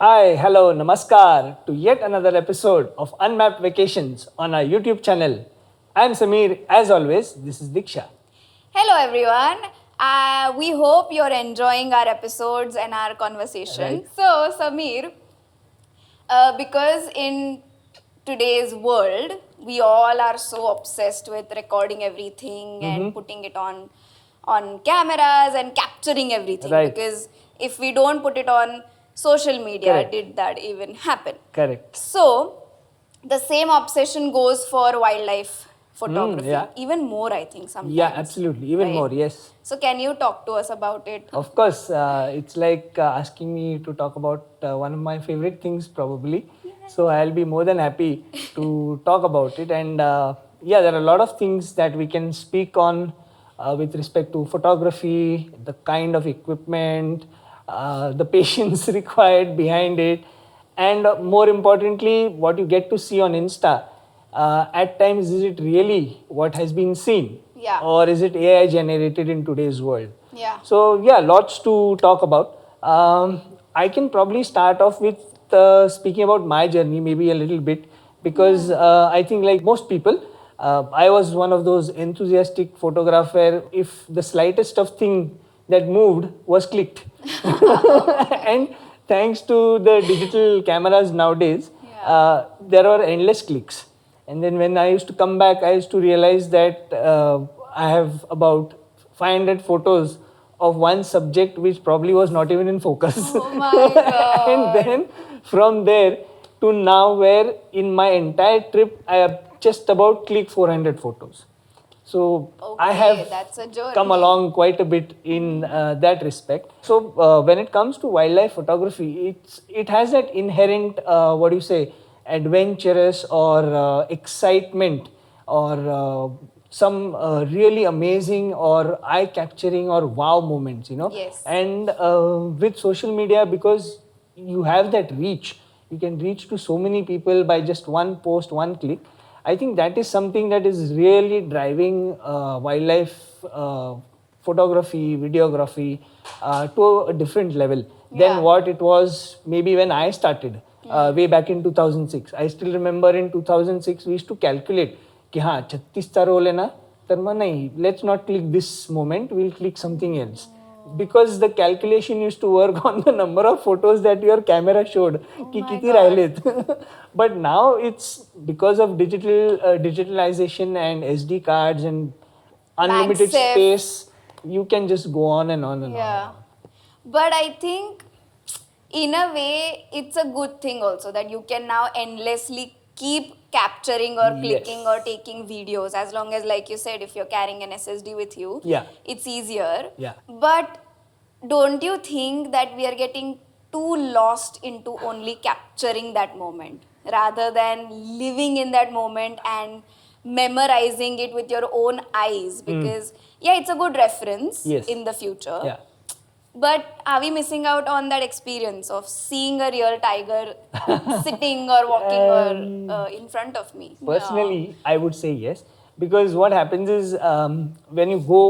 Hi, hello, namaskar to yet another episode of Unmapped Vacations on our YouTube channel. I'm Samir, as always, this is Deeksha. Hello, everyone. We hope you're enjoying our episodes and our conversation. Right. So, Samir, because in today's world, we all are so obsessed with recording everything and putting it on cameras and capturing everything. Right. Because if we don't put it on social media, Correct. did that even happen? Correct. So, the same obsession goes for wildlife photography. yeah. Even more, I think, sometimes. Yeah, absolutely. Even right? more, yes. So, can you talk to us about it? Of course, it's like asking me to talk about one of my favorite things, probably. So I'll be more than happy to talk about it. And yeah, there are a lot of things that we can speak on with respect to photography, the kind of equipment, the patience required behind it, and more importantly, what you get to see on Insta. At times, is it really what has been seen? Yeah. Or is it AI generated in today's world? Yeah. So yeah, lots to talk about. I can probably start off with speaking about my journey, maybe a little bit, because I think like most people, I was one of those enthusiastic photographer. If the slightest of thing that moved was clicked, and thanks to the digital cameras nowadays, there are endless clicks. And then when I used to come back, I used to realize that I have about 500 photos of one subject which probably was not even in focus. Oh my God. And then from there to now, where in my entire trip, I have just about clicked 400 photos. So I Okay, have that's a journey. come along quite a bit in that respect. So when it comes to wildlife photography, it has that inherent what do you say, adventurous or excitement or some really amazing or eye capturing or wow moments, Yes. And with social media, because you have that reach, you can reach to so many people by just one post, one click. I think that is something that is really driving wildlife photography, videography to a different level Yeah. than what it was maybe when I started way back in 2006. I still remember in 2006 we used to calculate कि हाँ 36चा role है ना, तर मग नाही, let's not click this moment, we'll click something else. Because the calculation used to work on the number of photos that your camera showed कि my किती God. राहिलेत. But now it's because of digitalization and SD cards and unlimited MagSafe. space, you can just go on and on and on. Yeah. But I think in a way it's a good thing also that you can now endlessly keep capturing or clicking Yes. or taking videos, as long as, like you said, if you're carrying an SSD with you, Yeah. it's easier. Yeah. But don't you think that we are getting too lost into only capturing that moment rather than living in that moment and memorizing it with your own eyes? Because yeah, it's a good reference Yes. in the future. Yeah. But are we missing out on that experience of seeing a real tiger sitting or walking or in front of me? Personally, I would say yes, because what happens is when you go,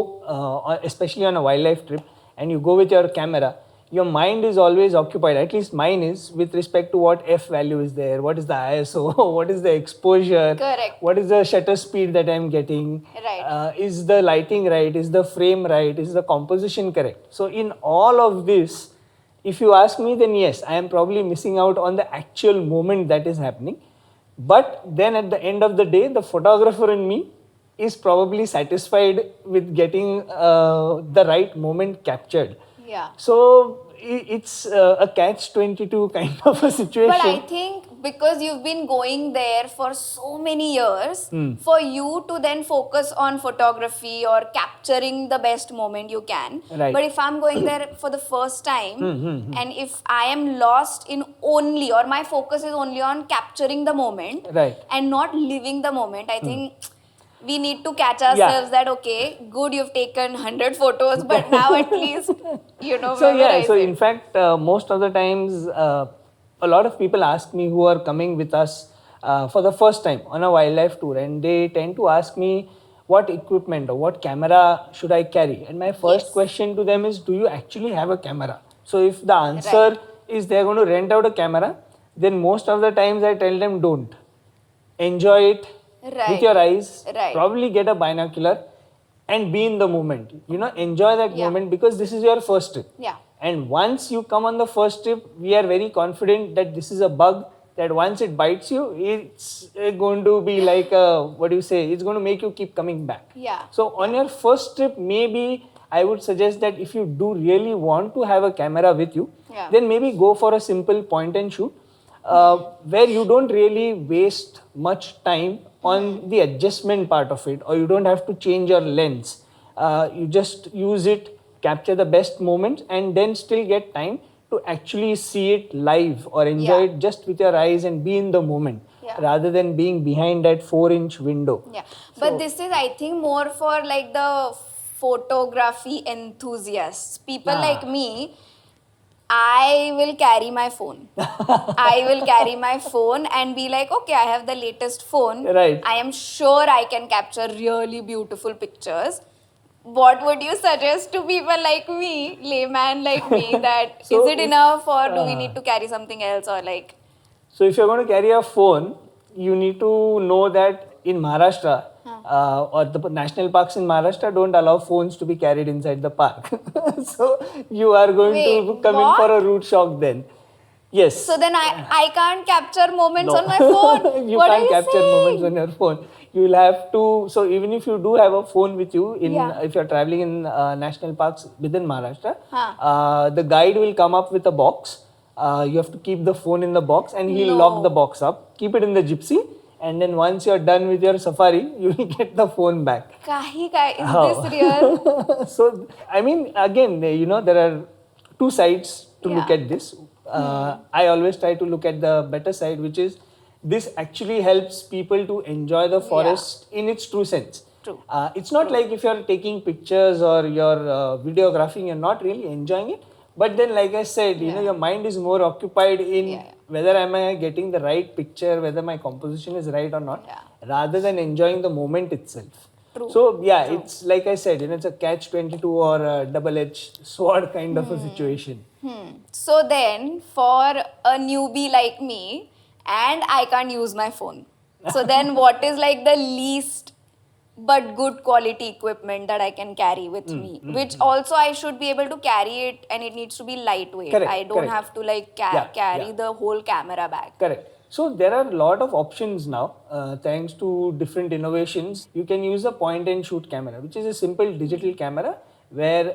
especially on a wildlife trip, and you go with your camera, your mind is always occupied. At least mine is, with respect to what f value is there, what is the ISO, what is the exposure, Correct. what is the shutter speed that I'm getting, Right. is the lighting right, is the frame right, is the composition correct. So in all of this, if you ask me, then yes, I am probably missing out on the actual moment that is happening. But then at the end of the day, the photographer in me is probably satisfied with getting the right moment captured. Yeah. So it's a catch 22 kind of a situation. But I think because you've been going there for so many years, for you to then focus on photography or capturing the best moment you can. Right. But if I'm going there for the first time and if I am lost in only, or my focus is only on capturing the moment Right. and not living the moment, I think we need to catch ourselves that, okay, good, you've taken 100 photos, but now at least, So yeah, memorize so it. in fact, most of the times, a lot of people ask me who are coming with us for the first time on a wildlife tour, and they tend to ask me what equipment or what camera should I carry. And my first Yes. question to them is, do you actually have a camera? So if the answer Right. is they're going to rent out a camera, then most of the times I tell them don't. Enjoy it with Right. your eyes, Right. probably get a binocular and be in the moment. Enjoy that Yeah. moment because this is your first trip. Yeah. And once you come on the first trip, we are very confident that this is a bug that once it bites you, it's going to be like what do you say? It's going to make you keep coming back. Yeah. So on your first trip, maybe I would suggest that if you do really want to have a camera with you, Yeah. then maybe go for a simple point and shoot where you don't really waste much time on the adjustment part of it, or you don't have to change your lens. You just use it, capture the best moments, and then still get time to actually see it live or enjoy Yeah. it just with your eyes and be in the moment Yeah. rather than being behind that 4-inch window. Yeah, but this is, I think, more for like the photography enthusiasts. People like me, I will carry my phone. I will carry my phone and be like, okay, I have the latest phone. Right. I am sure I can capture really beautiful pictures. What would you suggest to people like me, layman like me, that So is it if- enough or do we need to carry something else or like? So if you're going to carry a phone, you need to know that in Maharashtra or the national parks in Maharashtra don't allow phones to be carried inside the park. So you are going to Wait, come in for what? a root shock then. Yes. So then I can't capture moments No. on my phone. You What are can't you capture saying? moments on your phone. You will have to. So even if you do have a phone with you, if you're traveling in national parks within Maharashtra, the guide will come up with a box. You have to keep the phone in the box, and he'll lock the No. box up. Keep it in the gypsy, and then once you're done with your safari, you will get the phone back. Kahi kai, is How? this real? So I mean, again, there are two sides to look Yeah. at this. I always try to look at the better side, which is this actually helps people to enjoy the forest in its true sense. True. It's not like if you're taking pictures or you're videographing, you're not really enjoying it. But then, like I said, your mind is more occupied in whether am I getting the right picture, whether my composition is right or not, rather than enjoying the moment itself. True. So yeah, it's like I said, it's a catch-22 or a double-edged sword kind of a situation. So then, for a newbie like me, and I can't use my phone. So then, what is like the least but good quality equipment that I can carry with me? Which also I should be able to carry it, and it needs to be lightweight. Correct, I don't correct. have to like carry the whole camera bag. Correct. So there are a lot of options now, thanks to different innovations. You can use a point and shoot camera, which is a simple digital camera where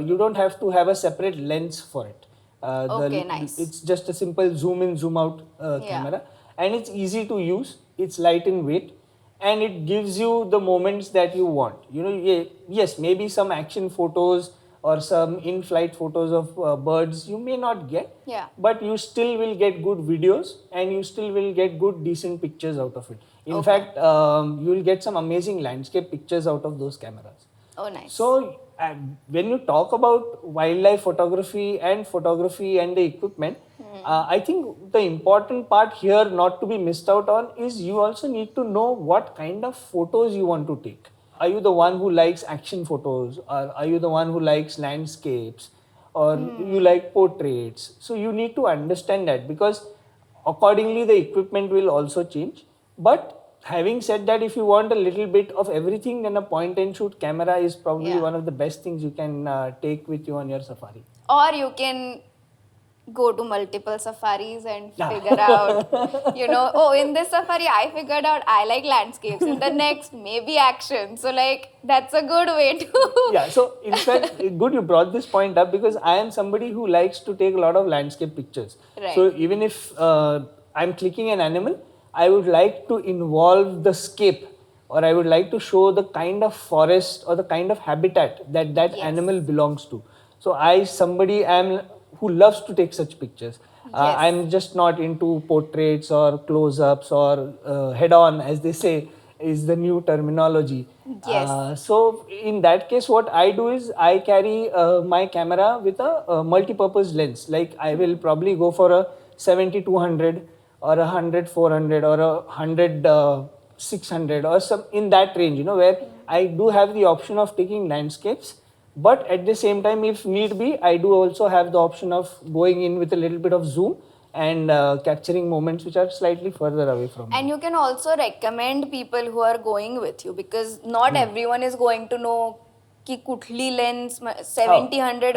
you don't have to have a separate lens for it. Okay, nice. It's just a simple zoom in, zoom out camera, and it's easy to use. It's light in weight, and it gives you the moments that you want. Yes, maybe some action photos or some in-flight photos of birds you may not get, but you still will get good videos and you still will get good decent pictures out of it. In fact, you will get some amazing landscape pictures out of those cameras. Oh, nice. So when you talk about wildlife photography and the equipment, I think the important part here not to be missed out on is you also need to know what kind of photos you want to take. Are you the one who likes action photos, or are you the one who likes landscapes, or you like portraits? So you need to understand that, because accordingly the equipment will also change. But having said that, if you want a little bit of everything, then a point and shoot camera is probably one of the best things you can take with you on your safari. Or you can go to multiple safaris and figure out, in this safari I figured out I like landscapes, in the next maybe action. So like that's a good way to Yeah, so in fact, good you brought this point up, because I am somebody who likes to take a lot of landscape pictures. Right. So even if I'm clicking an animal, I would like to involve the scape, or I would like to show the kind of forest or the kind of habitat that animal belongs to. So somebody am who loves to take such pictures. I'm just not into portraits or close-ups or head-on, as they say, is the new terminology. Yes. So in that case, what I do is I carry my camera with a multi-purpose lens. Like I will probably go for a 70-200 or a 100-400 or a 100-600 or some in that range, where I do have the option of taking landscapes, But at the same time, if need be, I do also have the option of going in with a little bit of zoom and capturing moments which are slightly further away from me. And you can also recommend people who are going with you, because not everyone is going to know ki kutli lens 70 100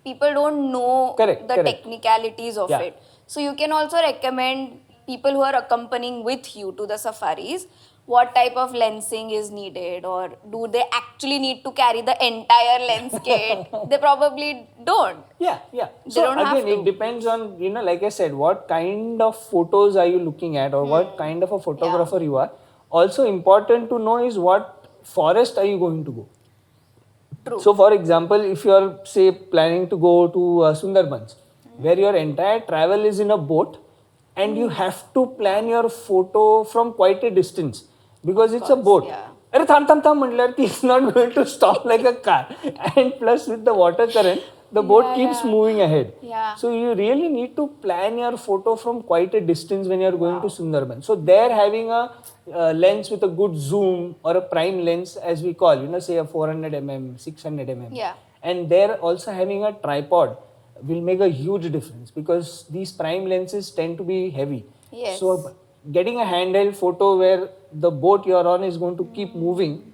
people don't know Correct, the correct. technicalities of Yeah. it. So you can also recommend people who are accompanying with you to the safaris what type of lensing is needed, or do they actually need to carry the entire lens kit? They probably don't. Yeah, yeah. They So don't have again, it to. depends on, like I said, what kind of photos are you looking at, or what kind of a photographer you are. Also important to know is what forest are you going to go. True. So, for example, if you are, say, planning to go to Sundarbans, where your entire travel is in a boat, and you have to plan your photo from quite a distance because it's a boat. Yeah. अरे थांब थांब थांब म्हटल्यावरती it's not going to stop like a car. And plus with the water current, the boat keeps moving ahead. Yeah. So you really need to plan your photo from quite a distance when you are going to Sundarban. So there having a lens with a good zoom or a prime lens, as we call, say a 400 mm, 600 mm. Yeah. And there also having a tripod will make a huge difference because these prime lenses tend to be heavy. Yes. So getting a handheld photo where the boat you're on is going to keep moving,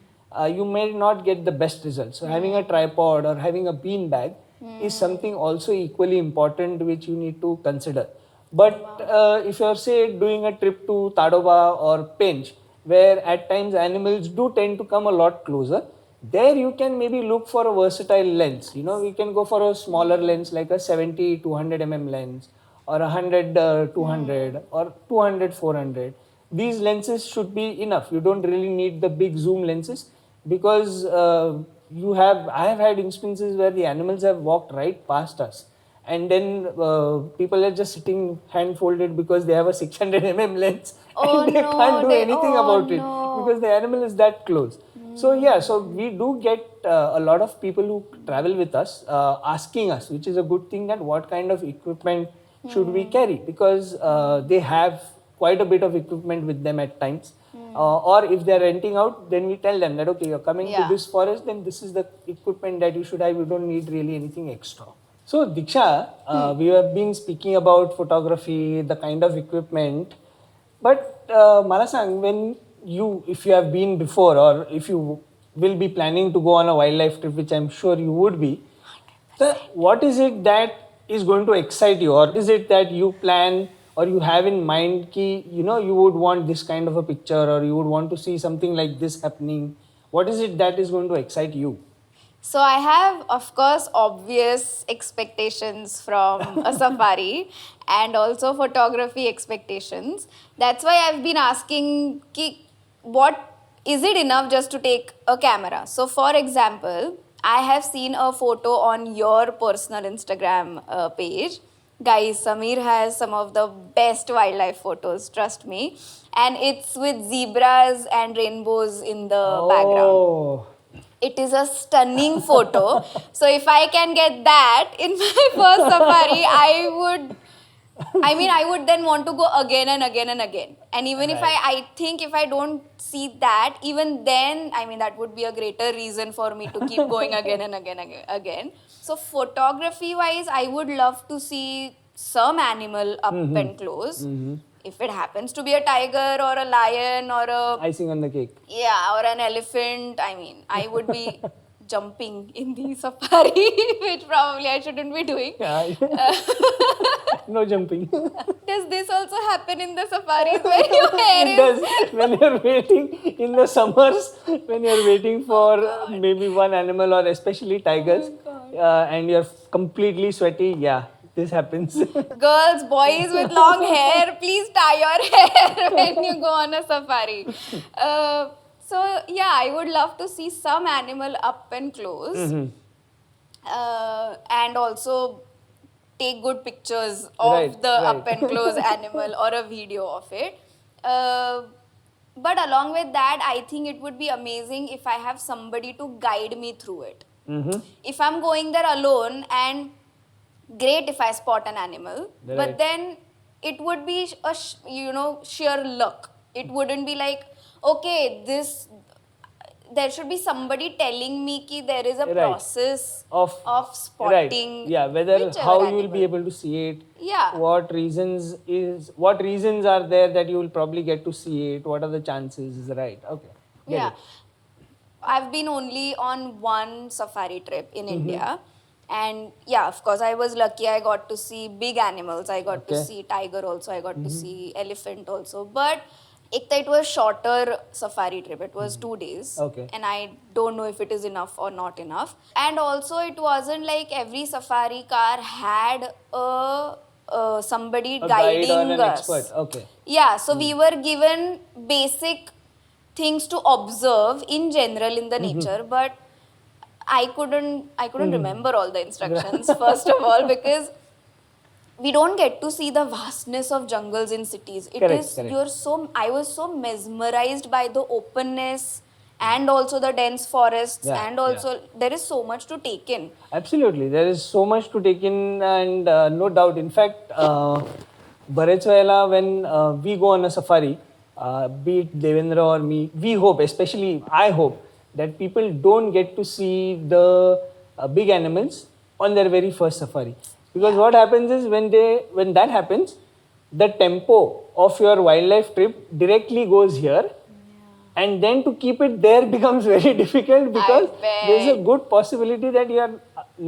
you may not get the best results. So having a tripod or having a bean bag is something also equally important which you need to consider. But if you're, say, doing a trip to Tadoba or Pench, where at times animals do tend to come a lot closer, there you can maybe look for a versatile lens. We can go for a smaller lens like a 70 200 mm lens, or 100 200, or 200 400. These lenses should be enough. You don't really need the big zoom lenses because I have had instances where the animals have walked right past us, and then people are just sitting hand folded because they have a 600 mm lens and they can't do anything about it because the animal is that close. So yeah, so we do get a lot of people who travel with us asking us, which is a good thing, that what kind of equipment should we carry, because they have quite a bit of equipment with them at times. Or if they're renting out, then we tell them that, okay, you're coming to this forest, then this is the equipment that you should have. You don't need really anything extra. So Diksha, we have been speaking about photography, the kind of equipment, but Manasang, if you have been before, or if you will be planning to go on a wildlife trip, which I'm sure you would be, so what is it that is going to excite you, or is it that you plan or you have in mind ki, you would want this kind of a picture, or you would want to see something like this happening? What is it that is going to excite you? So I have, of course, obvious expectations from a safari and also photography expectations. That's why I've been asking ki, what is it enough just to take a camera? So for example, I have seen a photo on your personal Instagram page. Guys, Samir has some of the best wildlife photos, trust me. And it's with zebras and rainbows in the background. Oh, It is a stunning photo. So if I can get that in my first safari, I would then want to go again and again and again. And even if I think if I don't see that, even then, that would be a greater reason for me to keep going again and again. So photography wise, I would love to see some animal up and close. If it happens to be a tiger or a lion or a icing on the cake. or an elephant, I would be jumping in the safari, which probably I shouldn't be doing. Yeah. No jumping. Does this also happen in the safaris where your hair It does. When you're waiting in the summers, when you're waiting for maybe one animal, or especially tigers, and you're completely sweaty, yeah, this happens. Girls, boys with long hair, please tie your hair when you go on a safari. So yeah, I would love to see some animal up and close, and also take good pictures of the up and close animal or a video of it. But along with that, I think it would be amazing if I have somebody to guide me through it. If I'm going there alone, and great if I spot an animal, but then it would be sheer luck. It wouldn't be like, okay, there should be somebody telling me ki there is a Right. process of spotting. right. Yeah, whether whichever how you will animal. be able to see it. Yeah. What reasons are there that you will probably get to see it? What are the chances? Right. Okay. Get Yeah. it. I've been only on one safari trip in Mm-hmm. India. And yeah, of course, I was lucky. I got to see big animals. I got to Okay. see tiger also. I got to Mm-hmm. see elephant also. But it was shorter safari trip. It was 2 days. Okay. And I don't know if it is enough or not enough. And also, it wasn't like every safari car had somebody A guide or guiding an expert. us. Okay. Yeah, so we were given basic things to observe in general in the nature, but I couldn't remember all the instructions first of all, because we don't get to see the vastness of jungles in cities. It Correct, is correct. I was so mesmerized by the openness and also the dense forests, Yeah, and yeah. also there is so much to take in. Absolutely, there is so much to take in, and no doubt. In fact, बरेच वेळेला when we go on a safari, be it Devendra or me, we hope, especially I hope, that people don't get to see the big animals on their very first safari. Because Yeah. what happens is when that happens, the tempo of your wildlife trip directly goes here, and then to keep it there becomes very difficult, because there's a bet. good possibility that your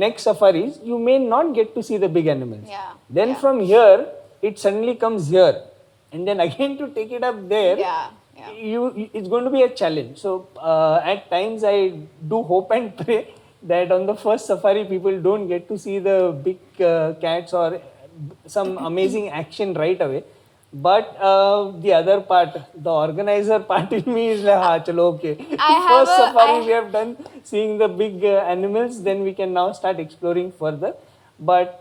next safaris you may not get to see the big animals. Yeah, Then yeah. from here it suddenly comes here, and then again to take it up there, Yeah, yeah. it's going to be a challenge. So at times I do hope and pray that on the first safari people don't get to see the big cats or some amazing action right away. But the other part, the organizer part in me is like, ha, chalo, okay. I have First a safari we I have done seeing the big animals, then we can now start exploring further. But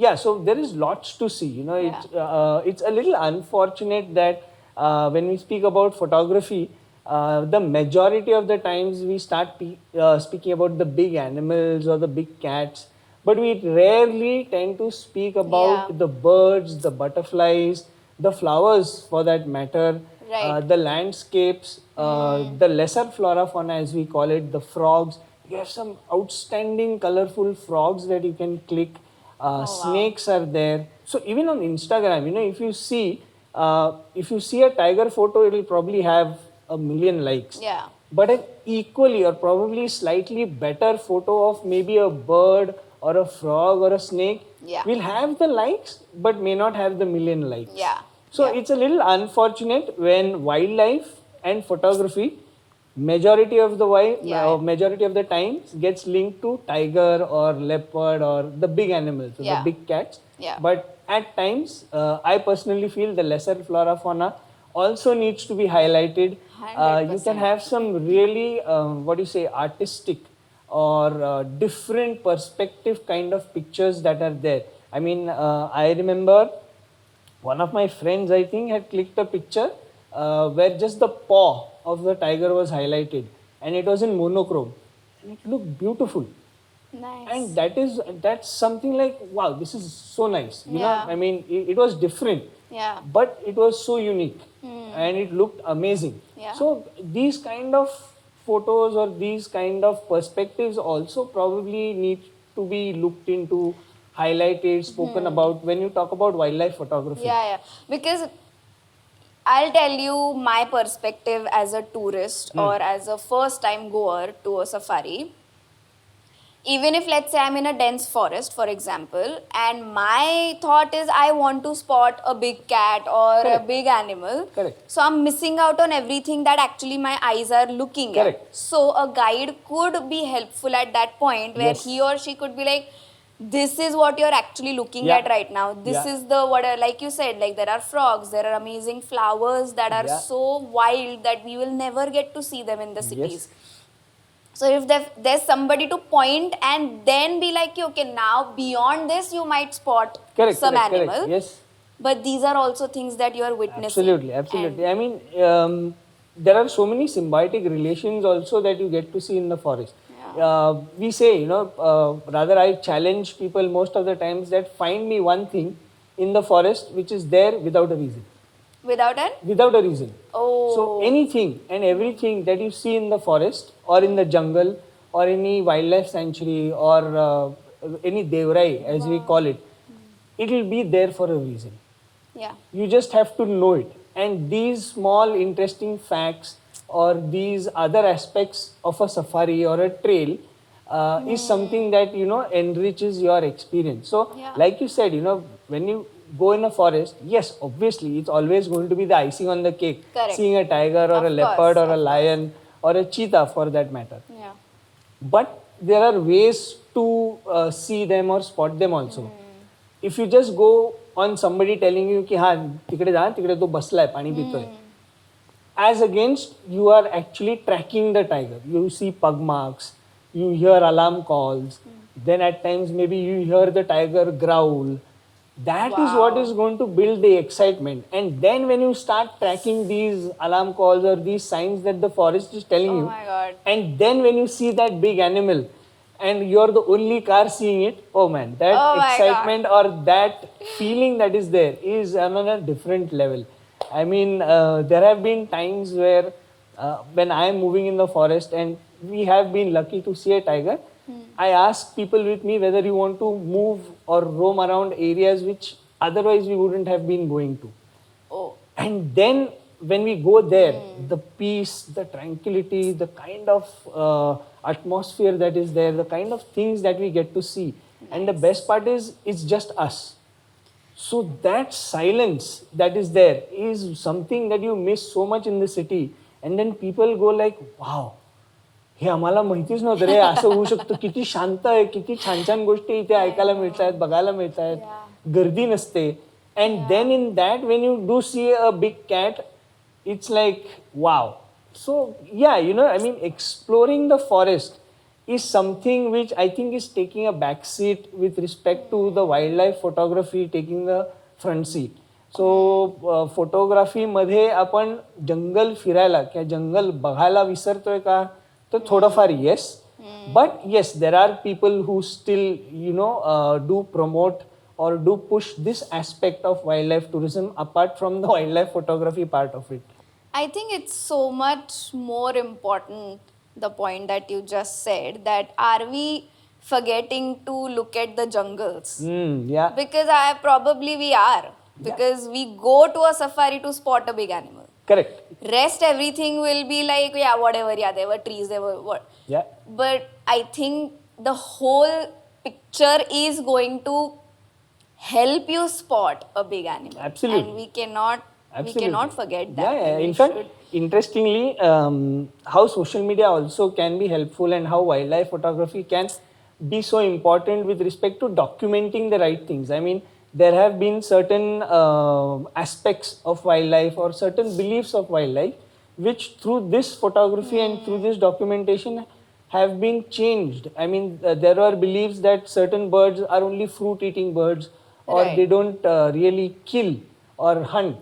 yeah, so there is lots to see. You know, it's a little unfortunate that when we speak about photography, the majority of the times we start speaking about the big animals or the big cats, but we rarely tend to speak about Yeah. the birds, the butterflies, the flowers for that matter, Right. the landscapes, the lesser flora fauna as we call it, the frogs. You have some outstanding colorful frogs that you can click. Wow. Snakes are there. So even on Instagram, you know, if you see a tiger photo, it will probably have 1 million likes. Yeah. But an equally or probably slightly better photo of maybe a bird or a frog or a snake Yeah. will have the likes but may not have the 1 million likes. Yeah. So Yeah. it's a little unfortunate when wildlife and photography majority of the majority of the times gets linked to tiger or leopard or the big animals, the Yeah. big cats. Yeah. But at times, I personally feel the lesser flora fauna also needs to be highlighted. You can 100%. have some really, what do you say, artistic or different perspective kind of pictures that are there. I mean, I remember one of my friends, I think, had clicked a picture where just the paw of the tiger was highlighted, and it was in monochrome. And it looked beautiful. Nice. And that's something like, wow, this is so nice. You know, Yeah. I mean, it was different, Yeah. but it was so unique, and it looked amazing. Yeah. So these kind of photos or these kind of perspectives also probably need to be looked into, highlighted, spoken about when you talk about wildlife photography. Yeah, yeah. Because I'll tell you my perspective as a tourist or as a first time goer to a safari. Even if, let's say, I'm in a dense forest, for example, and my thought is I want to spot a big cat or a Correct. big animal. Correct. So I'm missing out on everything that actually my eyes are looking Correct. at. So a guide could be helpful at that point where Yes. he or she could be like, this is what you're actually looking Yeah. at right now. This Yeah. is the what, like you said, like there are frogs, there are amazing flowers that are Yeah. so wild that we will never get to see them in the cities. Yes. So if there's somebody to point and then be like, okay, now beyond this you might spot Correct. some correct, animal. Correct. Yes. But these are also things that you are witnessing. Absolutely, absolutely. I mean, there are so many symbiotic relations also that you get to see in the forest. Yeah. We say, you know, rather I challenge people most of the times that find me one thing in the forest which is there without a reason. Without an? Without a reason. Oh. So anything and everything that you see in the forest or in the jungle or any wildlife sanctuary or any devrai as we call it, it will be there for a reason. Yeah. You just have to know it. And these small interesting facts or these other aspects of a safari or a trail is something that enriches your experience. So Yeah. like you said, when you go in a forest, yes, obviously it's always going to be the icing on the cake. Correct. Seeing a tiger or Of a leopard course, or a of course. lion or a cheetah for that matter. Yeah. But there are ways to see them or spot them also. If you just go on somebody telling you ki ha tikde जा tikde तो बसलाय पाणी पितोय, as against you are actually tracking the tiger. You see pug marks, you hear alarm calls, then at times maybe you hear the tiger growl. That is what is going to build the excitement. And then when you start tracking these alarm calls or these signs that the forest is telling Oh you, my God. and then when you see that big animal and you're the only car seeing it, oh man, that Oh my excitement or that feeling that is there is on a different level. I mean, there have been times where when I am moving in the forest and we have been lucky to see a tiger, I ask people with me whether you want to move or roam around areas which otherwise we wouldn't have been going to. Oh. And then when we go there, the peace, the tranquility, the kind of atmosphere that is there, the kind of things that we get to see. And the best part is, it's just us. So that silence that is there is something that you miss so much in the city. And then people go like, wow, हे आम्हाला माहितीच नव्हतं रे, असं होऊ शकतं, किती शांत आहे, किती छान छान गोष्टी इथे ऐकायला मिळतात, बघायला मिळतात, गर्दी नसते. And then in that, when you do see a big cat, it's like, wow. So yeah, I mean, exploring the forest is something which I think is taking a back seat with respect to the wildlife photography taking the front seat. So photography मध्ये आपण जंगल फिरायला किंवा जंगल बघायला विसरतोय का, तर थोडंफार yes. But yes, there are people who still do promote or do push this aspect of wildlife tourism apart from the wildlife photography part of it. I think it's so much more important, the point that you just said, that are we forgetting to look at the jungles? Yeah. Because we are. Because we go to a safari to spot a big animal. Correct. Rest everything will be like, yeah, whatever, yeah, there were trees, there were what. Yeah. But I think the whole picture is going to help you spot a big animal. Absolutely. And we cannot forget that. Yeah. We In fact, should. interestingly, how social media also can be helpful and how wildlife photography can be so important with respect to documenting the right things. I mean, there have been certain aspects of wildlife or certain beliefs of wildlife which through this photography and through this documentation have been changed. I mean, there are beliefs that certain birds are only fruit-eating birds or Right. they don't really kill or hunt.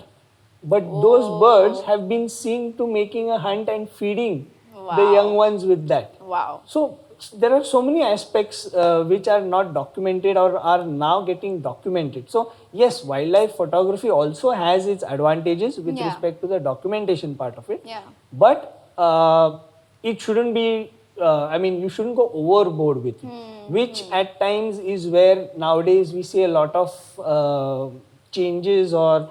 But those birds have been seen to making a hunt and feeding the Wow. young ones with that. Wow. So there are so many aspects which are not documented or are now getting documented. So yes, wildlife photography also has its advantages with Yeah. respect to the documentation part of it. Yeah. But it shouldn't be, I mean, you shouldn't go overboard with it, which at times is where nowadays we see a lot of changes or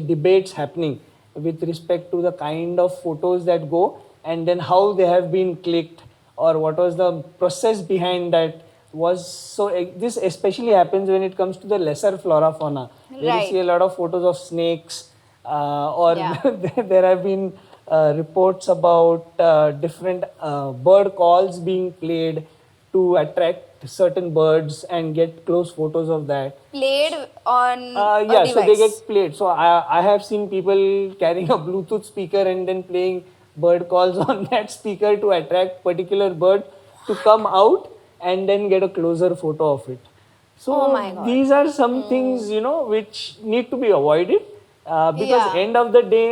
debates happening with respect to the kind of photos that go and then how they have been clicked or what was the process behind that was. So this especially happens when it comes to the lesser flora fauna. Where Right. you see a lot of photos of snakes or Yeah. there have been reports about different bird calls being played to attract certain birds and get close photos of that. Played on a Yeah, device. so they get played. So I have seen people carrying a Bluetooth speaker and then playing bird calls on that speaker to attract particular bird to come out and then get a closer photo of it. So Oh my God. these are some things which need to be avoided because Yeah. end of the day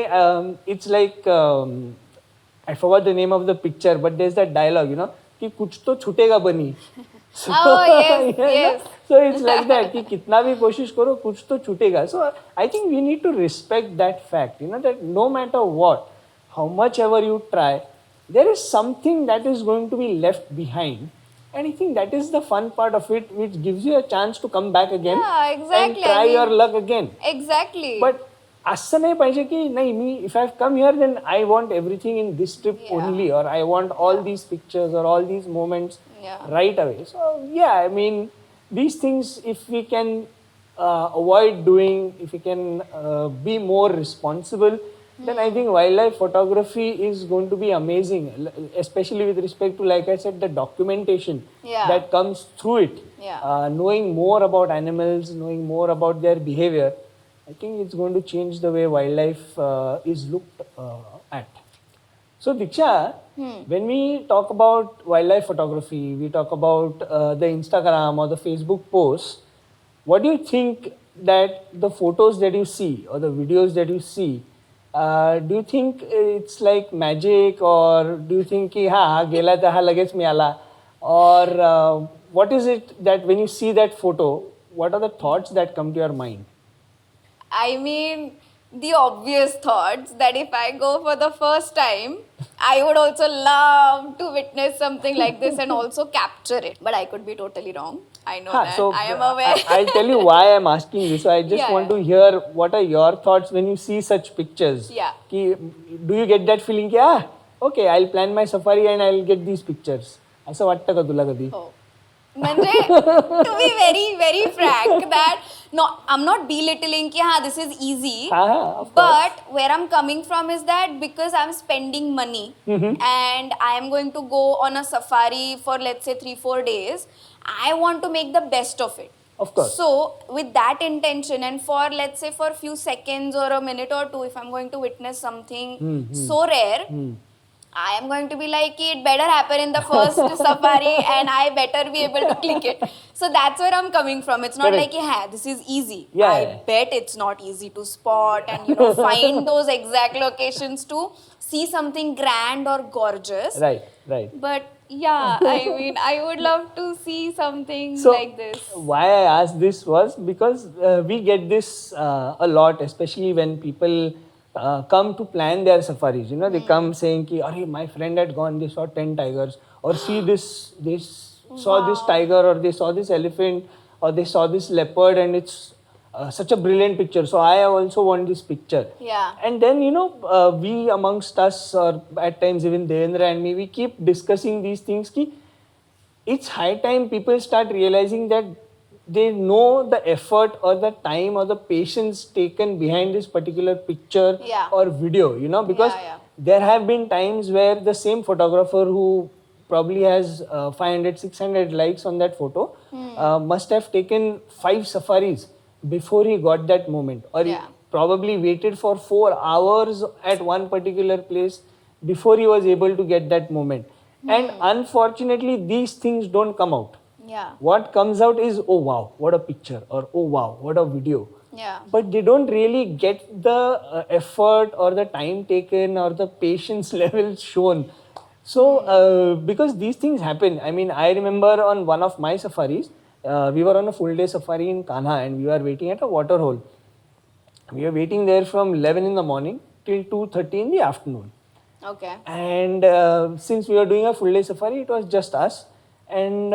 it's like I forgot the name of the picture, but there's that dialogue कि कुछ तो छूटेगा बनी. So, Oh, yes, है ना? yes. So it's like that कि कितना भी कोशिश करो कुछ तो छूटेगा. So I think we need to respect that fact, that no matter what, how much ever you try, there is something that is going to be left behind. And I think that is the fun part of it, which gives you a chance to come back again Yeah, and exactly. I try your mean, luck again. exactly. But असं नाही पाहिजे की नाही मी if I've come here then I want everything in this trip Yeah. only, or I want all Yeah. these pictures or all these moments Yeah. right away. So yeah, I mean these things, if we can avoid doing, if we can be more responsible, then I think wildlife photography is going to be amazing, especially with respect to, like I said, the documentation Yeah. that comes through it. Yeah. Knowing more about animals, knowing more about their behavior, I think it's going to change the way wildlife is looked at. So, Diksha, when we talk about wildlife photography, we talk about the Instagram or the Facebook posts, what do you think that the photos that you see or the videos that you see, do you think it's like magic, or do you think ki ha gela ta ha lageच मिळाला, or what is it that when you see that photo, what are the thoughts that come to your mind? I mean, the obvious thoughts that if I go for the first time, I would also love to witness something like this and also capture it. But I could be totally wrong. I know that. So I am aware. I'll tell you why I'm asking this. So I just Yeah, want yeah. to hear what are your thoughts when you see such pictures. Yeah. Ki, do you get that feeling ki, okay, I'll plan my safari and I'll get these pictures. असं वाटतं का तुला कधी? Oh. म्हणजे to be very very frank that no, I'm not belittling ki ha this is easy, of but where I'm coming from is that because I'm spending money and I am going to go on a safari for let's say 3-4 days, I want to make the best of it. Of course. So with that intention, and for let's say for a few seconds or a minute or two, if I'm going to witness something so rare, I am going to be like, it better happen in the first safari and I better be able to click it. So that's where I'm coming from. It's not Correct. like, yeah, this is easy. Yeah, I yeah. bet it's not easy to spot and, find those exact locations to see something grand or gorgeous. Right. But yeah, I mean, I would love to see something So like this. why I asked this was because we get this a lot, especially when people come to plan their safaris. They come saying ki, "Arey, my friend had gone, they saw 10 tigers, or see this, they saw this tiger, or they saw this elephant, or they saw this leopard, and it's such a brilliant picture. So I also want this picture." Yeah. And then, we amongst us, or at times even Devendra and me, we keep discussing these things ki, it's high time people start realizing that they know the effort or the time or the patience taken behind this particular picture Yeah. or video, because Yeah. there have been times where the same photographer who probably has 500, 600 likes on that photo must have taken 5 safaris before he got that moment, or he Yeah. probably waited for 4 hours at one particular place before he was able to get that moment. And unfortunately, these things don't come out. Yeah. What comes out is, oh wow, what a picture, or oh wow, what a video. Yeah. But they don't really get the effort or the time taken or the patience level shown. So, because these things happen, I mean, I remember on one of my safaris, we were on a full day safari in Kanha and we were waiting at a water hole. We were waiting there from 11 in the morning till 2:30 in the afternoon. Okay. And since we were doing a full day safari, it was just us. And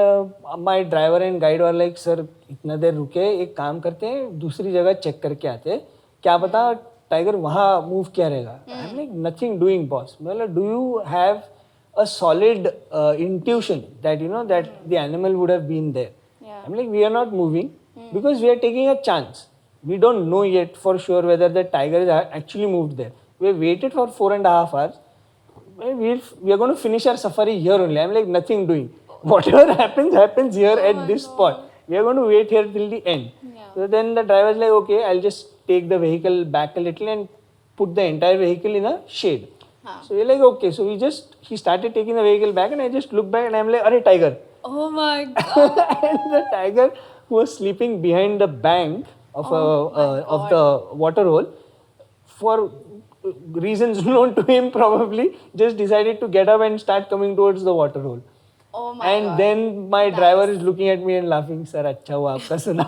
my driver and guide were like, "Sir, इतना देर रुके, एक काम करते हैं, दूसरी जगह check करके आते हैं, क्या पता टाइगर वहाँ मूव किया रहेगा." I'm like, "Nothing doing, boss." मतलब, "Do you have a solid intuition that that the animal would have been there?" Yeah. I'm like, "We are not moving because we are taking a chance. We don't know yet for sure whether the tiger is actually moved there. We have waited for 4.5 hours. We are going to finish our safari here only." I'm like, "Nothing doing. Whatever happens here at this spot. We are going to wait here till the end." Yeah. So then the driver was like, "Okay, I'll just take the vehicle back a little and put the entire vehicle in a shade." So we're like, "Okay." So he started taking the vehicle back, and I just looked back and I'm like, "Arey, tiger." Oh my god. And the tiger, who was sleeping behind the bank of of the water hole, for reasons known to him probably, just decided to get up and start coming towards the water hole. Oh my And God. then my driver is looking at me and laughing, sir, अच्छा हुआ आपका सुना.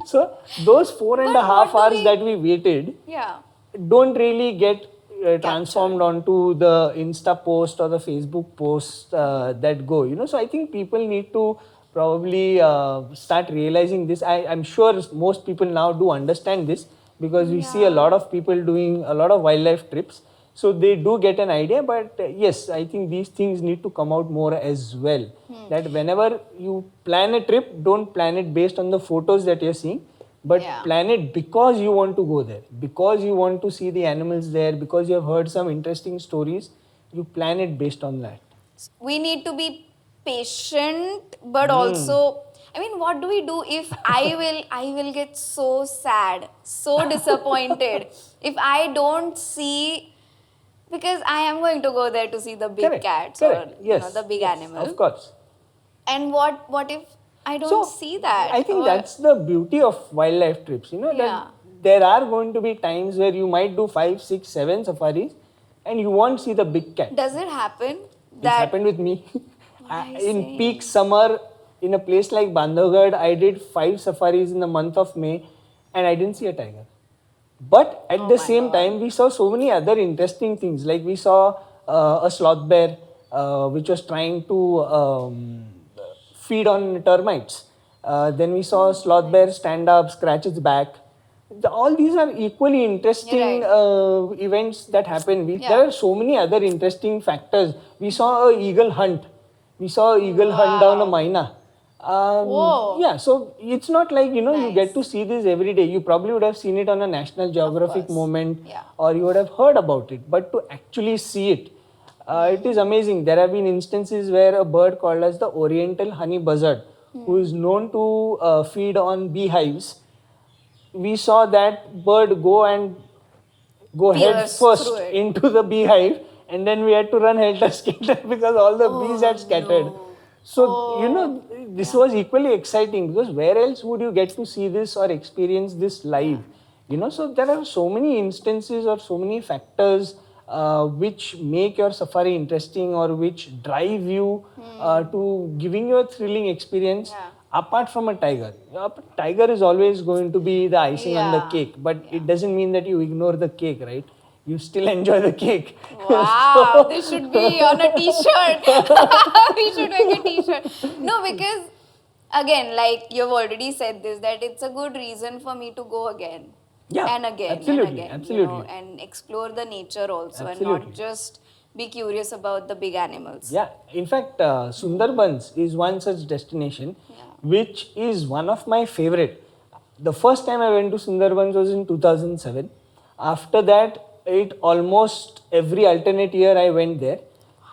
So those four and But a half what do hours we? that we waited Yeah. don't really get transformed Captured. onto the Insta post or the Facebook post that go. So I think people need to probably start realizing this. I'm sure most people now do understand this because we see a lot Yeah. of people doing a lot of wildlife trips. So they do get an idea, but yes, I think these things need to come out more as well. That whenever you plan a trip, don't plan it based on the photos that you're seeing, but Yeah. plan it because you want to go there, because you want to see the animals there, because you have heard some interesting stories. You plan it based on that. We need to be patient, but also, I mean, what do we do if I will get so sad, so disappointed if I don't see, because I am going to go there to see the big Correct, cats or correct. the Yes, big yes, of animal. course. And what if I don't So see I that? think Or that's the beauty of wildlife trips. That yeah. there are going to be times where you might do 5, 6, 7 safaris, and you won't see the big cat. Does it happen It's that happened with me. what are you In peak saying? summer, in a place like Bandhavgarh, I did 5 safaris in the month of May, and I didn't see a tiger. But at Oh the my same God. time, we saw so many other interesting things. Like we saw a sloth bear which was trying to feed on termites. Then we saw a sloth bear stand up, scratch its back. All these are equally You're interesting right. events that happen. There Yeah. are so many other interesting factors. We saw a eagle hunt. We saw a eagle hunt down a Wow. myna. Whoa. Yeah, so it's not like you get to Nice. see this every day. You probably would have seen it on a National Of Geographic course. moment, Yeah. or you would have heard about it. But to actually see it, it is amazing. There have been instances where a bird called as the Oriental honey buzzard, who is known to feed on beehives, we saw that bird go head Pierce through first it. into the beehive, and then we had to run helter skelter because all the bees Oh had scattered. no. So Oh. this Yeah. was equally exciting because where else would you get to see this or experience this Yeah. live? So there are so many instances or so many factors which make your safari interesting or which drive you to giving you a thrilling experience. Yeah. Apart from a tiger, tiger is always going to be the icing on the Yeah. cake, but Yeah. it doesn't mean that you ignore the cake, right? You still enjoy the cake. Wow, this should be on a t-shirt. We should make a t-shirt. No, because again, like you've already said this, that it's a good reason for me to go again Yeah, and again and absolutely, again, absolutely, and explore the nature also and not absolutely. just be curious about the big animals. Yeah, in fact, Sundarbans is one such destination, Yeah. which is one of my favorite. The first time I went to Sundarbans was in 2007. After that, it almost every alternate year I went there.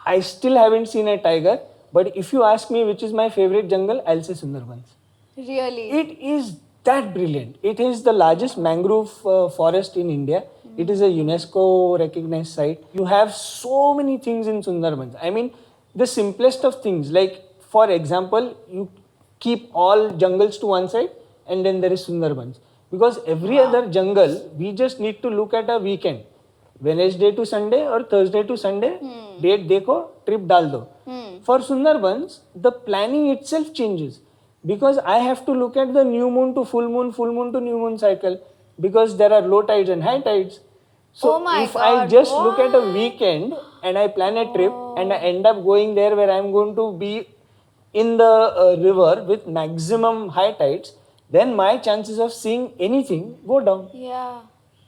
I still haven't seen a tiger, but if you ask me which is my favorite jungle, I'll say Sundarbans. Really? It is that brilliant. It is the largest mangrove forest in India. It is a UNESCO recognized site. You have so many things in Sundarbans. I mean, the simplest of things, like for example, you keep all jungles to one side and then there is Sundarbans. Because every Wow. other jungle, we just need to look at a weekend. Wednesday to Sunday or Thursday to Sunday, date देखो, trip डाल दो. For Sundarbans, the planning itself changes because I have to look at the new moon to full moon to new moon cycle because there are low tides and high tides. Oh So my if I God, just look at a what? weekend and I plan a trip and I Oh. end up going there where I'm going to be in the river with maximum high tides, then my chances of seeing anything go down. Yeah.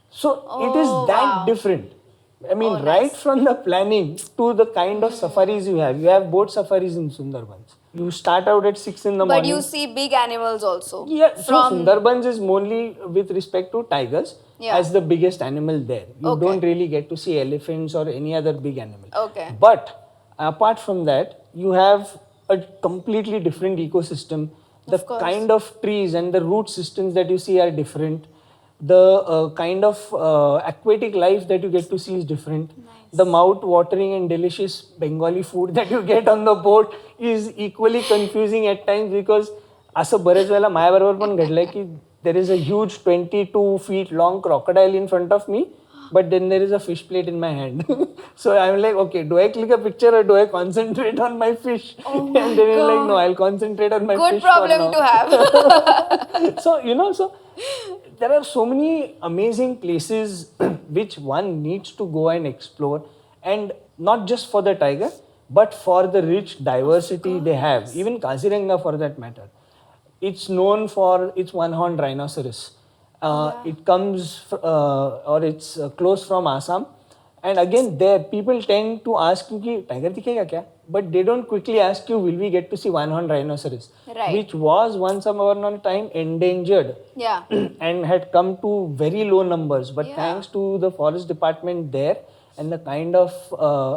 So it is Oh that wow. different. I mean, Oh right nice. from the planning to the kind of safaris you have. You have boat safaris in Sundarbans. You start out at 6 in the But you morning. see big animals also. Yeah, so From Sundarbans is mainly with respect to tigers yeah. as the biggest animal there. You Okay. don't really get to see elephants or any other big animal. Okay. But apart from that, you have a completely different ecosystem. The Of course. kind of trees and the root systems that you see are different. The kind of aquatic life that you get to see is different. The Nice. mouth-watering and delicious Bengali food that you get on the boat is equally confusing at times because असं बरेच वेळेला माझ्याबरोबर पण घडलंय की there is a huge 22 feet long crocodile in front of me but then there is a fish plate in my hand. So I'm like, okay, do I click a picture or do I concentrate on my fish? Oh my And then I'm like, no, God. I'll concentrate on my Good fish problem for to have. now. So there are so many amazing places which one needs to go and explore, and not just for the tiger, but for the rich diversity they have, even Kaziranga for that matter. It's known for its one-horned rhinoceros. It comes or it's close from Assam, and again there people tend to ask you कि tiger दिखेगा क्या, but they don't quickly ask you will we get to see one-horned rhinoceros, Right. which was once upon a time endangered Yeah. and had come to very low numbers, but Yeah. thanks to the forest department there and the kind of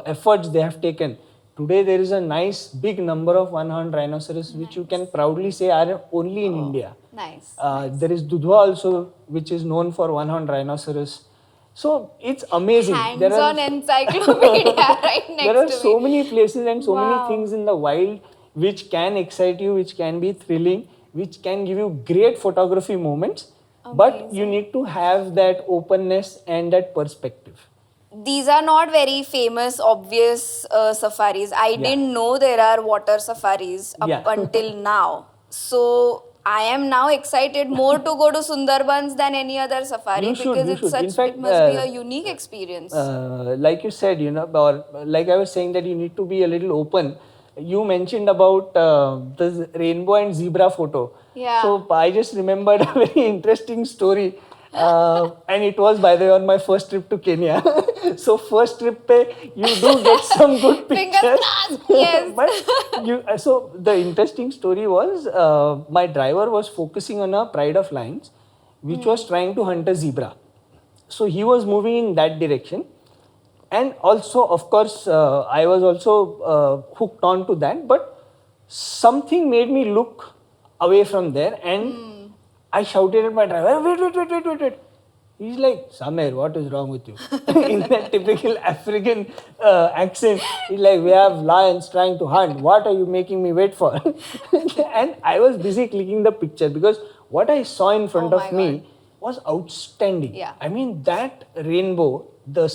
efforts they have taken, today there is a nice big number of one-horned rhinoceros which you can proudly say are only in India. Nice. There is Dudhwa also, which is known for one-horned rhinoceros. So it's amazing. Hands-on encyclopedia right next There are to so me. many places and so many Wow. things in the wild which can excite you, which can be thrilling, which can give you great photography moments. But you need to have that openness and that perspective. These are not very famous, obvious safaris. I didn't know there are water safaris up Yeah. until now. So I am now excited more to go to Sundarbans than any other safari You should, because you it's should. such. In fact, It must be a unique experience. like you said, or like I was saying that you need to be a little open. You mentioned about the rainbow and zebra photo. Yeah. So I just remembered a very interesting story. And it was, by the way, on my first trip to Kenya. So first trip pe, you do get some good Fingers pictures. crossed. Yes. But so the interesting story was my driver was focusing on a pride of lions, which was trying to hunt a zebra. So he was moving in that direction, and also of course I was also hooked on to that, but something made me look away from there, and I shouted at my driver, wait. He's like, Samer, what is wrong with you? In that typical African accent, he's like, we have lions trying to hunt. What are you making me wait for? And I was busy clicking the picture because what I saw in front Oh of my me God. was outstanding. Yeah. I mean, that rainbow, the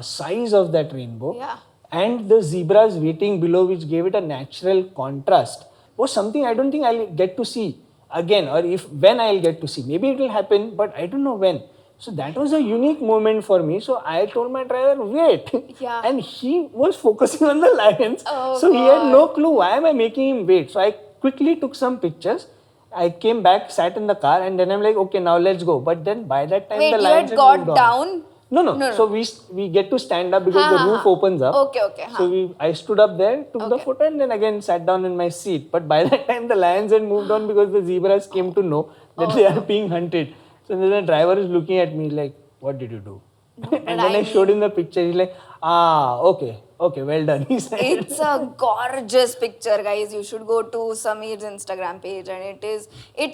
size of that rainbow, Yeah. and the zebras waiting below, which gave it a natural contrast, was something I don't think I'll get to see again, or if when I'll get to see. Maybe it will happen, but I don't know when. So that was a unique moment for me. So I told my driver, wait. Yeah. And he was focusing on the lions. Oh, So he had no God. clue why am I making him wait. So I quickly took some pictures. I came back, sat in the car, and then I'm like, okay, now let's go. But then by that time, Wait, the you lions had moved got on. down? No. So we get to stand up because the roof opens up. Okay. So I stood up there, took the Okay. photo, and then again sat down in my seat. But by that time, the lions had moved on because the zebras came to know that they are being hunted. So then the driver is looking at me like, what did you do? And then I showed him the picture. He's like, okay, well done. He said. It's a gorgeous picture, guys. You should go to Sameer's Instagram page, and it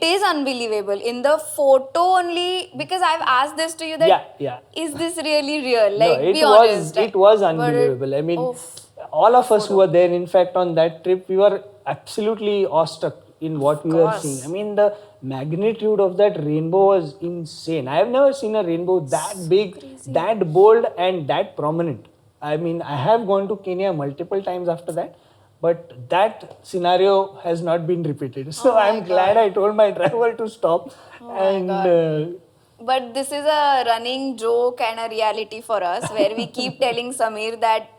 is unbelievable. In the photo only, because I've asked this to you that Yeah. is this really real? No, Like, it be was honest. it was unbelievable. I mean, all of us who were there, in fact, on that trip, we were absolutely awestruck in what we were seeing. I mean, the magnitude of that rainbow was insane. I have never seen a rainbow that big, that bold, and that prominent. I mean, I have gone to Kenya multiple times after that, but that scenario has not been repeated. So I'm glad I told my driver to stop. But this is a running joke and a reality for us where we keep telling Sameer that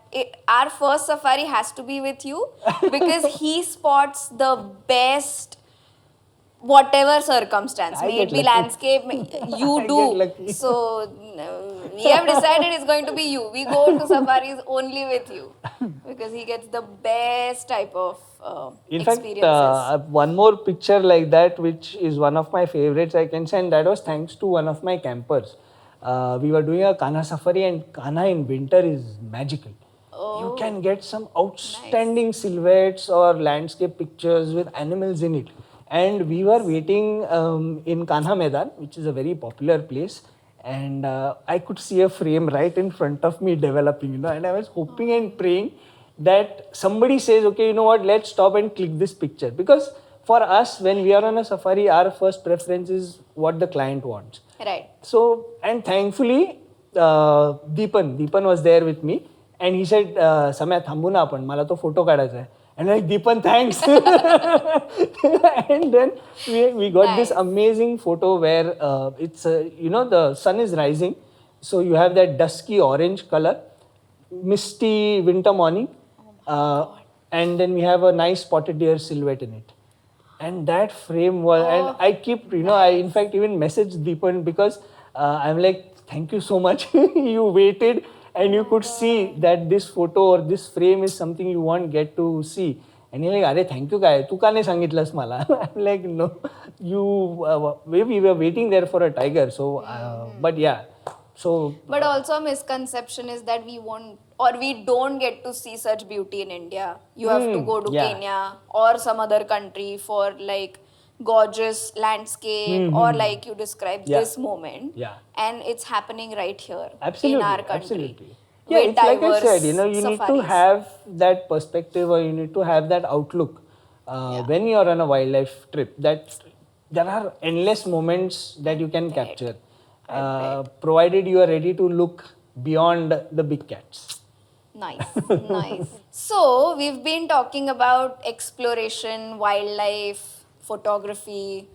our first safari has to be with you because he spots the best whatever circumstance, I may get it be lucky. landscape, you I do. get lucky. So we have decided it's going to be you. We go to safaris only with you because he gets the best type of In fact, experiences. one more picture like that, which is one of my favorites, I can say, and that was thanks to one of my campers. We were doing a Kanha safari, and Kanha in winter is magical. You can get some outstanding silhouettes or landscape pictures with animals in it. And we were waiting in Kanha Maidan, which is a very popular place. And I could see a frame right in front of me developing, and I was hoping and praying that somebody says, okay, you know what, let's stop and click this picture. Because for us, when we are on a safari, our first preference is what the client wants. Right. So, and thankfully, Deepan was there with me, and he said, "Samya, थांबू ना आपण, मला तो photo काढायचा आहे." And I'm like, Deepan, thanks. And then we got this Nice. amazing photo where it's the sun is rising, so you have that dusky orange color, misty winter morning, and then we have a nice spotted deer silhouette in it. And that frame was, and I keep, I in fact even messaged Deepan because I'm like, thank you so much. You waited and you could see that this photo or this frame is something you won't get to see. And you're like, "Are, thank you, guy. तू का नाही सांगितलंस मला?" I'm like, "No, we were waiting there for a tiger." So, but yeah, so. But also a misconception is that we won't or we don't get to see such beauty in India. You have to go to yeah. Kenya or some other country for like gorgeous landscape or like you described Yeah. this moment. Yeah. And it's happening right here Absolutely, in our country. absolutely. Yeah, with it's like I said, diverse you need to safaris. have that perspective or you need to have that outlook when you're on a wildlife trip. That there are endless moments that you can capture, provided you are ready to look beyond the big cats. Nice, nice. So, we've been talking about exploration, wildlife, photography,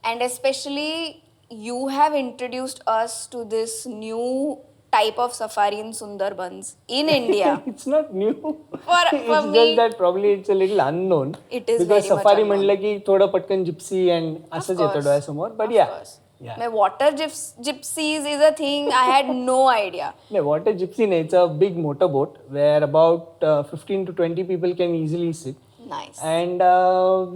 and especially you have introduced us to this new type of safari in Sundarbans in India. It's not new. For It's me, just that probably it's a little unknown. It is because very much safari unknown. म्हणलं की थोडं पटकन gypsy and असंच येतं course. डोळ्यासमोर. But Of yeah. course. Yeah. My water gypsies is a thing I had no idea. No, water gypsy, it's a big motorboat where about 15 to 20 people can easily sit. Nice. And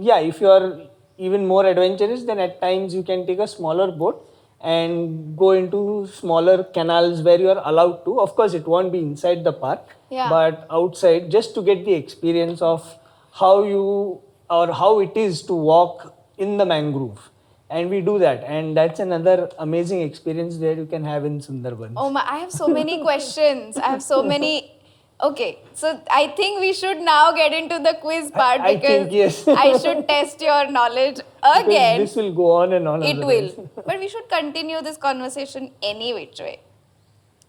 yeah, if you are even more adventurous, then at times you can take a smaller boat and go into smaller canals where you are allowed to. Of course, it won't be inside the park, Yeah. but outside just to get the experience of how you or how it is to walk in the mangrove. And we do that, and that's another amazing experience that you can have in Sundarbans. Oh my, I have so many questions. I have so many. Okay, so I think we should now get into the quiz part I because think, yes. I should test your knowledge Because again. this will go on and on. It otherwise. will. But we should continue this conversation any which way.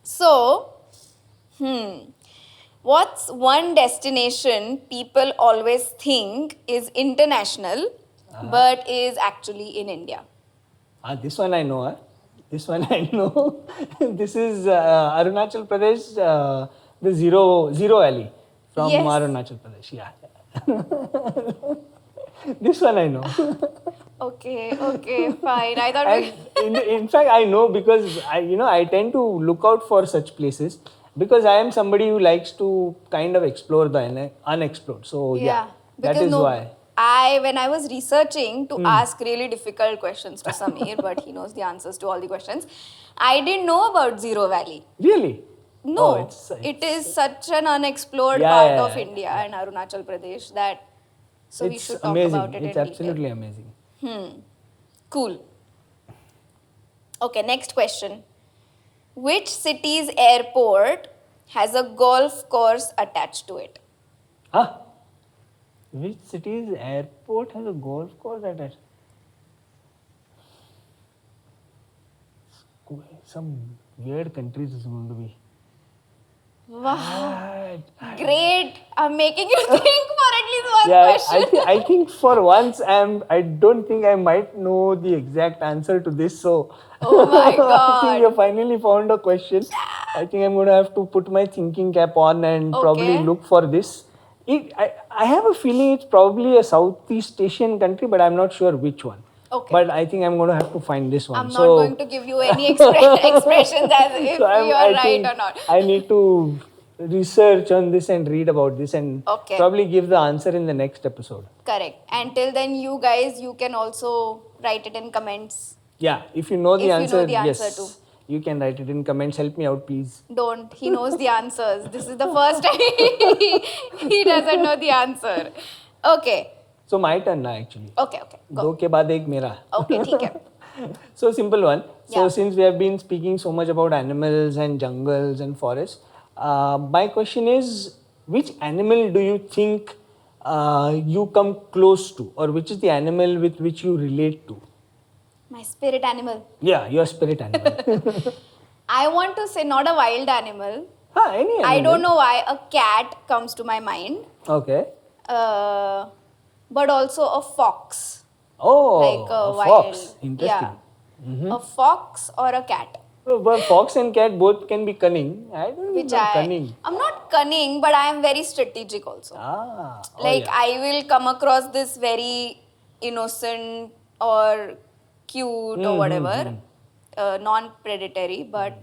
So, what's one destination people always think is international but is actually in India? This one I know. This one I know. This is Arunachal Pradesh, the Zero Valley from Yes. Arunachal Pradesh. Yeah. This one I know. Okay, fine. I thought And in fact, I know because I tend to look out for such places because I am somebody who likes to kind of explore the unexplored. So yeah, that because is why. When I was researching to ask really difficult questions to Samir, but he knows the answers to all the questions, I didn't know about Zero Valley. Really? No, Oh, it is such an unexplored Yeah, part yeah, of yeah, India and Arunachal Pradesh that so we It's should talk amazing. about it It's in absolutely amazing. detail. Cool. Okay, next question. Which city's airport has a golf course attached to it? Huh? Which city's airport has a golf course attached? Some weird countries is going to be. Wow. Great. I'm making you think for at least one Yeah, question. I think for once I don't think I might know the exact answer to this. So Oh my I think god. you finally found a question. I think I'm going to have to put my thinking cap on and probably Okay. look for this. I have a feeling it's probably a Southeast Asian country, but I'm not sure which one. Okay. But I think I'm going to have to find this one. I'm not going to give you any expressions as if So you are I right think or not. I need to research on this and read about this and Okay. probably give the answer in the next episode. Correct. Until then, you guys, you can also write it in comments. Yeah, if you know the If you answer, know the answer yes, too. you can write it in comments. Help me out, please. Don't. He knows the answers. This is the first time he doesn't know the answer. Okay. So my turn now, actually. Okay. Go. दो के बाद एक मेरा. Okay, ठीक है. So simple one. So Yeah. since we have been speaking so much about animals and jungles and forests, my question is, which animal do you think you come close to, or which is the animal with which you relate to? My spirit animal. Yeah, your spirit animal. I want to say not a wild animal. Any animal. I don't know why a cat comes to my mind. Okay. But also a fox. Oh, Like a fox. wild. Interesting. Yeah. A fox or a cat. But fox and cat both can be cunning. I don't Which know cunning. I'm not cunning, but I am very strategic also. Yeah. I will come across this very innocent or cute or whatever, non-predatory, but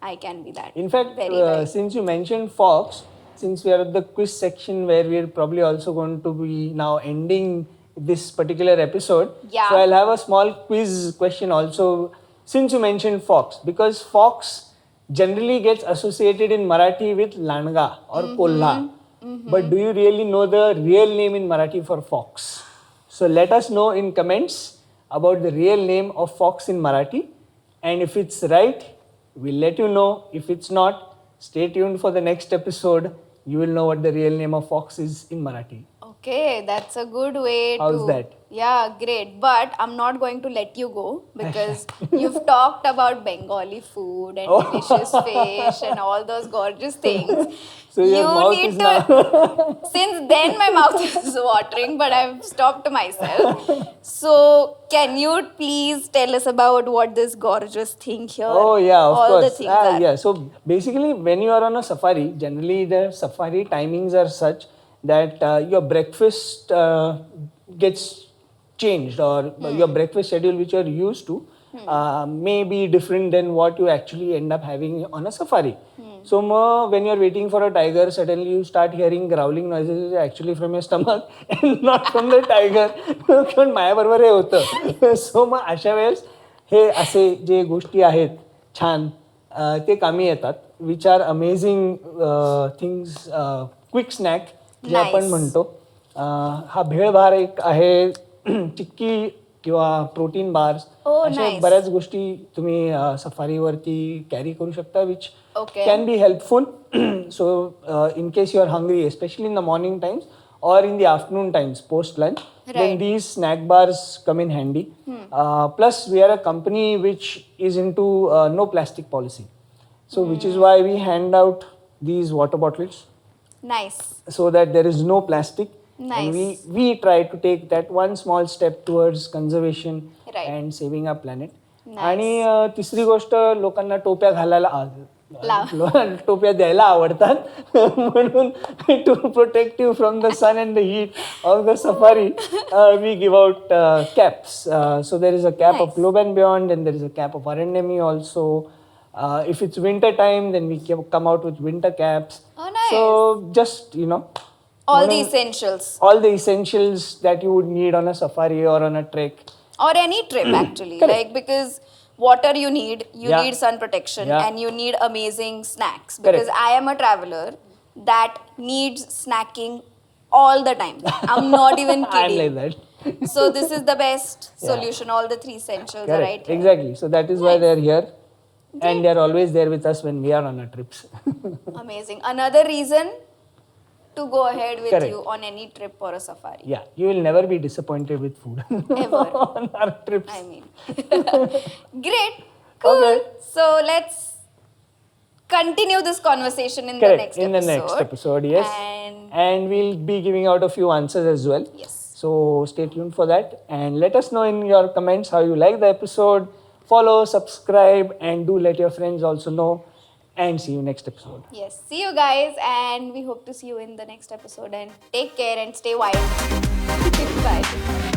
I can be that. In fact, very since you mentioned fox, since we are at the quiz section where we are probably also going to be now ending this particular episode, Yeah. so I'll have a small quiz question also. Since you mentioned fox, because fox generally gets associated in Marathi with Langa or Kolha. But do you really know the real name in Marathi for fox? So let us know in comments about the real name of fox in Marathi. And if it's right, we'll let you know. If it's not, stay tuned for the next episode. You will know what the real name of fox is in Marathi. Okay, that's a good way How's that? Yeah, great. But I'm not going to let you go because you've talked about Bengali food and delicious fish and all those gorgeous things. So your mouth need is to. now. Since then, my mouth is watering, but I've stopped myself. So, can you please tell us about what this gorgeous thing here? Oh yeah, of all course. the things are. Yeah. So basically, when you are on a safari, generally the safari timings are such that your breakfast gets changed, or your breakfast schedule which you are used to may be different than what you actually end up having on a safari. So when you are waiting for a tiger, suddenly you start hearing growling noises actually from your stomach and not from the tiger. पण माझ्याबरोबर हे होतं. So मग अशा वेळेस हे असे जे गोष्टी आहेत छान ते कामी येतात. Which are amazing things, quick snack जे आपण म्हणतो. हा भेळभार एक आहे, चिक्की किंवा प्रोटीन बार्स, अशा बऱ्याच गोष्टी तुम्ही सफारीवरती कॅरी करू शकता, which can be helpful. So in case you are hungry, especially in the morning times or in the afternoon times post lunch, then these snack bars come in handy. Plus we are a company which is into no plastic policy, so which is why we hand out these water bottles. Nice. So that there is no plastic. Nice. And we try to take that one small step towards conservation and saving our planet. आणि तिसरी गोष्ट, लोकांना टोप्या घालायला टोप्या द्यायला आवडतात म्हणून to protect you from the sun and the heat of the safari we give out caps. So there is a cap of Globe and Beyond and there is a cap of Aranyamie also. If it's winter time, then we come out with winter caps. Oh, nice. So just all the essentials. All the essentials that you would need on a safari or on a trek. Or any trip actually. Like, because water you need sun protection, and you need amazing snacks. Because I am a traveler that needs snacking all the time. I'm not even kidding. I'm like that. So this is the best solution. All the three essentials are right here. Exactly. So that is why they're here. And they're always there with us when we are on our trips. Amazing. Another reason to go ahead with you on any trip or a safari. Yeah, you will never be disappointed with food. Ever. On our trips. I mean. Great. Cool. Okay. So let's continue this conversation in the next episode. In the next episode, yes. And we'll be giving out a few answers as well. Yes. So stay tuned for that. And let us know in your comments how you like the episode. Follow, subscribe, and do let your friends also know. And see you next episode. Yes, see you guys, and we hope to see you in the next episode. And take care and stay wild. Bye.